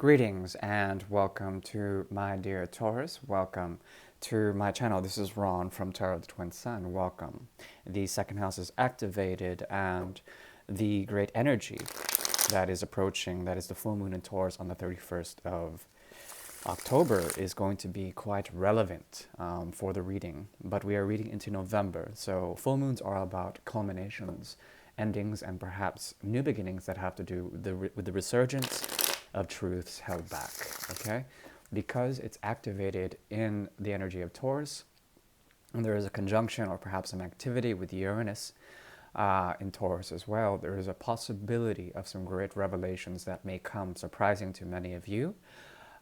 Greetings and welcome to my dear Taurus. Welcome to my channel. This is Ron from Tarot the Twin Sun. Welcome. The second house is activated and the great energy that is approaching, that is the full moon in Taurus on the 31st of October, is going to be quite relevant for the reading. But we are reading into November, so full moons are about culminations, endings, and perhaps new beginnings that have to do with the resurgence of truths held back, okay? Because it's activated in the energy of Taurus, and there is a conjunction or perhaps some activity with Uranus in Taurus as well, there is a possibility of some great revelations that may come surprising to many of you.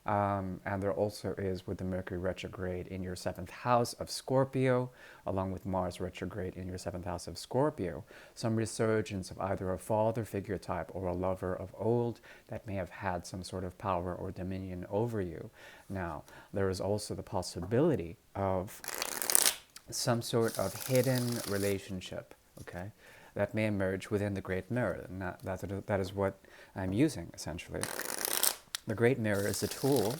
And there also is, with the Mercury retrograde in your 7th house of Scorpio, along with Mars retrograde in your 7th house of Scorpio, some resurgence of either a father figure type or a lover of old that may have had some sort of power or dominion over you. Now, there is also the possibility of some sort of hidden relationship, okay, that may emerge within the Great Mirror, and that is what I'm using, essentially. The Great Mirror is a tool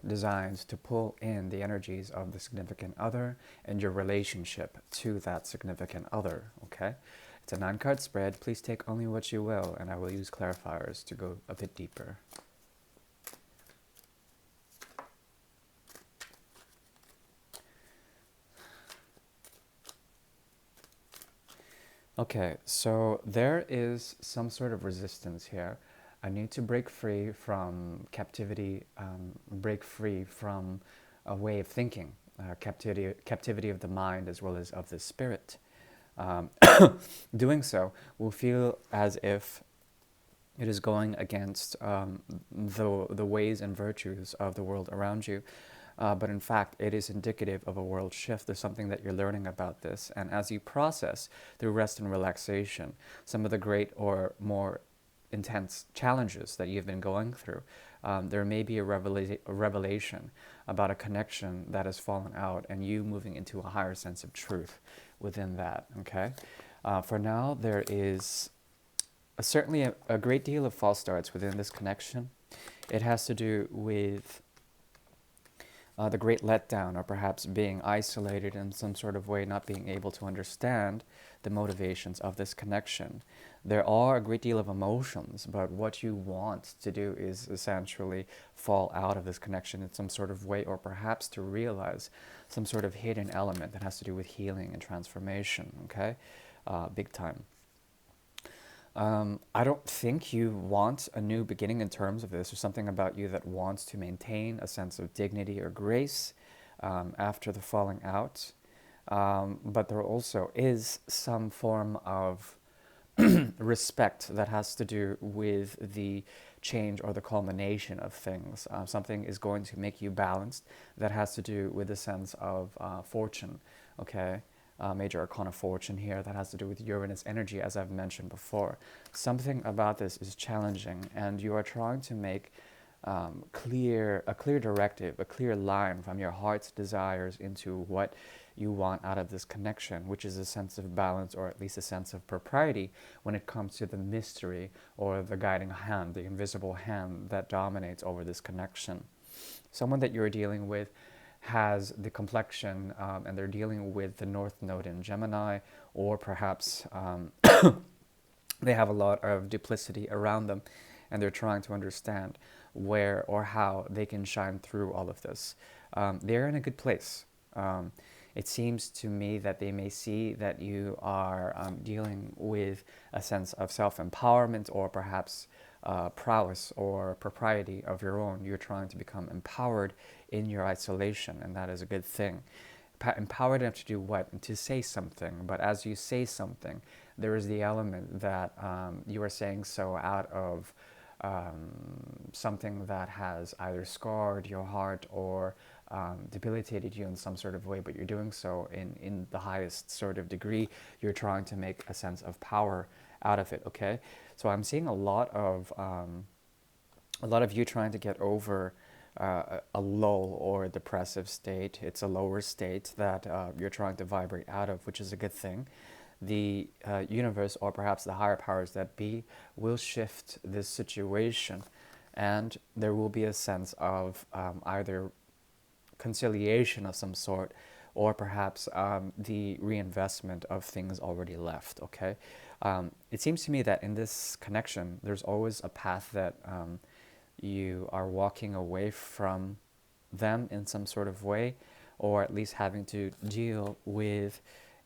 designed to pull in the energies of the significant other and your relationship to that significant other, okay? It's a 9-card spread. Please take only what you will, and I will use clarifiers to go a bit deeper. Okay, so there is some sort of resistance here. I need to break free from captivity, break free from a way of thinking, captivity of the mind as well as of the spirit. Doing so will feel as if it is going against the ways and virtues of the world around you. But in fact, it is indicative of a world shift. There's something that you're learning about this. And as you process through rest and relaxation some of the great or more intense challenges that you've been going through, there may be a revelation about a connection that has fallen out and you moving into a higher sense of truth within that, okay? For now, there is certainly a great deal of false starts within this connection. It has to do with the great letdown, or perhaps being isolated in some sort of way, not being able to understand the motivations of this connection. There are a great deal of emotions, but what you want to do is essentially fall out of this connection in some sort of way, or perhaps to realize some sort of hidden element that has to do with healing and transformation, okay? Big time. I don't think you want a new beginning in terms of this. There's something about you that wants to maintain a sense of dignity or grace after the falling out. But there also is some form of respect that has to do with the change or the culmination of things. Something is going to make you balanced that has to do with the sense of fortune, okay? Major Arcana Fortune here that has to do with Uranus energy, as I've mentioned before. Something about this is challenging, and you are trying to make a clear directive, a clear line from your heart's desires into what you want out of this connection, which is a sense of balance, or at least a sense of propriety when it comes to the mystery or the guiding hand, the invisible hand that dominates over this connection. Someone that you're dealing with has the complexion and they're dealing with the North Node in Gemini, or perhaps they have a lot of duplicity around them and they're trying to understand where or how they can shine through all of this. They're in a good place. It seems to me that they may see that you are dealing with a sense of self-empowerment, or perhaps prowess or propriety of your own. You're trying to become empowered in your isolation, and that is a good thing. Empowered enough to do what? To say something. But as you say something, there is the element that you are saying so out of something that has either scarred your heart or debilitated you in some sort of way, but you're doing so in the highest sort of degree. You're trying to make a sense of power out of it, okay? So I'm seeing a lot of you trying to get over a lull or a depressive state. It's a lower state that you're trying to vibrate out of, which is a good thing. The universe, or perhaps the higher powers that be, will shift this situation and there will be a sense of either conciliation of some sort, or perhaps the reinvestment of things already left. Okay, it seems to me that in this connection, there's always a path that you are walking away from them in some sort of way, or at least having to deal with,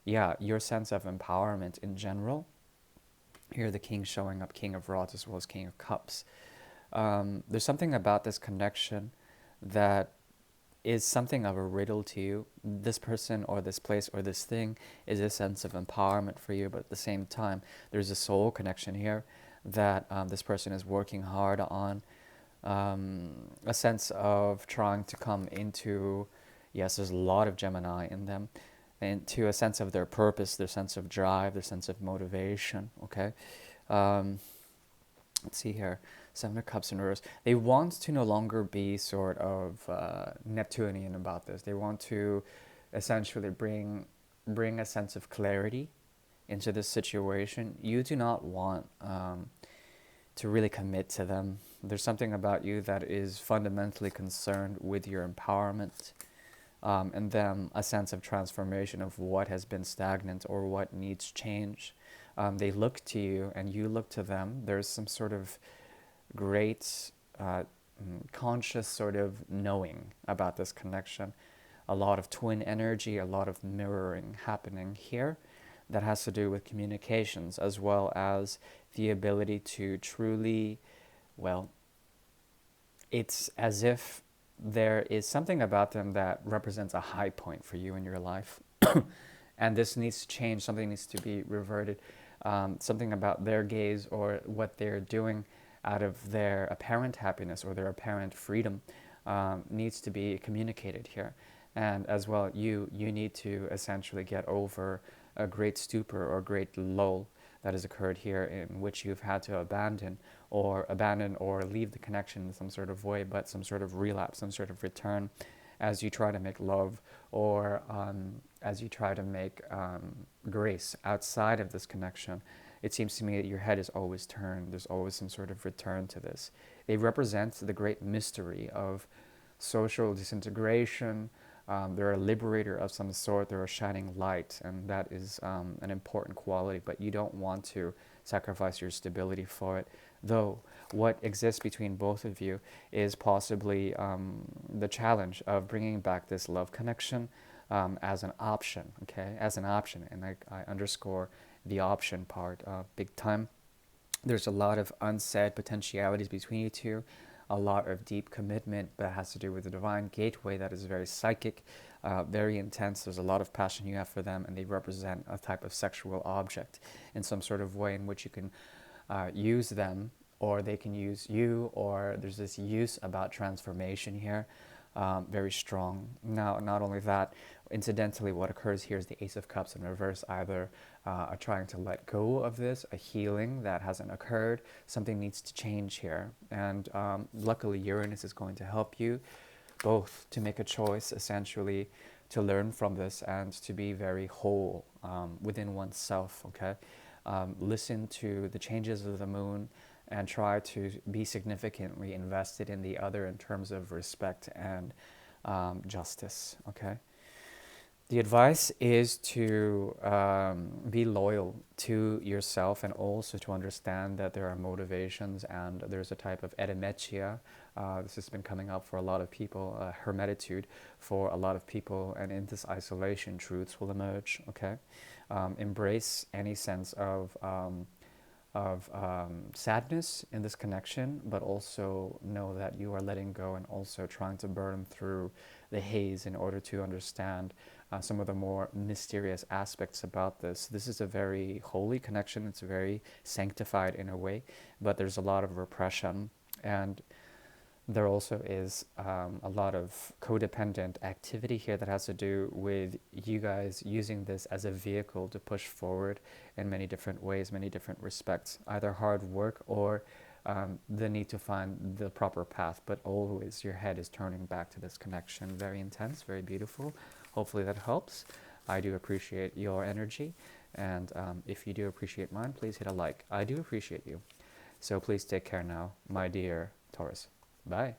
yeah, your sense of empowerment in general. Here, the king showing up, king of rods as well as king of cups. There's something about this connection that is something of a riddle to you. This person or this place or this thing is a sense of empowerment for you, but at the same time, there's a soul connection here that this person is working hard on. A sense of trying to come into, yes, there's a lot of Gemini in them, into a sense of their purpose, their sense of drive, their sense of motivation. Okay. Um, let's see here. Seven of Cups in reverse. They want to no longer be sort of Neptunian about this. They want to essentially bring a sense of clarity into this situation. You do not want to really commit to them. There's something about you that is fundamentally concerned with your empowerment, and then a sense of transformation of what has been stagnant or what needs change. They look to you and you look to them. There's some sort of great conscious sort of knowing about this connection. A lot of twin energy, a lot of mirroring happening here that has to do with communications, as well as the ability to truly, well, it's as if there is something about them that represents a high point for you in your life. And this needs to change, something needs to be reverted. Something about their gaze or what they're doing out of their apparent happiness or their apparent freedom needs to be communicated here. And as well, you need to essentially get over a great stupor or great lull that has occurred here, in which you've had to abandon or leave the connection in some sort of way, but some sort of relapse, some sort of return, as you try to make love, or as you try to make grace outside of this connection. It seems to me that your head is always turned. There's always some sort of return to this. They represent the great mystery of social disintegration. They're a liberator of some sort. They're a shining light, and that is an important quality, but you don't want to sacrifice your stability for it. Though what exists between both of you is possibly the challenge of bringing back this love connection as an option, okay? As an option, and I underscore the option part big time. There's a lot of unsaid potentialities between you two, a lot of deep commitment that has to do with the divine gateway that is very psychic, very intense. There's a lot of passion you have for them, and they represent a type of sexual object in some sort of way in which you can use them, or they can use you, or there's this use about transformation here, very strong. Now, not only that, incidentally, what occurs here is the Ace of Cups in reverse, either trying to let go of this, a healing that hasn't occurred, something needs to change here. And luckily, Uranus is going to help you both to make a choice, essentially, to learn from this and to be very whole within oneself, okay? Listen to the changes of the moon and try to be significantly invested in the other in terms of respect and justice, okay? The advice is to be loyal to yourself, and also to understand that there are motivations and there's a type of edemetia. This has been coming up for a lot of people, hermetitude for a lot of people, and in this isolation, truths will emerge, okay? Embrace any sense of sadness in this connection, but also know that you are letting go and also trying to burn through the haze in order to understand some of the more mysterious aspects about this. This is a very holy connection. It's very sanctified in a way, but there's a lot of repression, and there also is a lot of codependent activity here that has to do with you guys using this as a vehicle to push forward in many different ways, many different respects, either hard work or the need to find the proper path, but always your head is turning back to this connection. Very intense, very beautiful. Hopefully that helps. I do appreciate your energy, and if you do appreciate mine, please hit a like. I do appreciate you. So please take care now, my dear Taurus. Bye.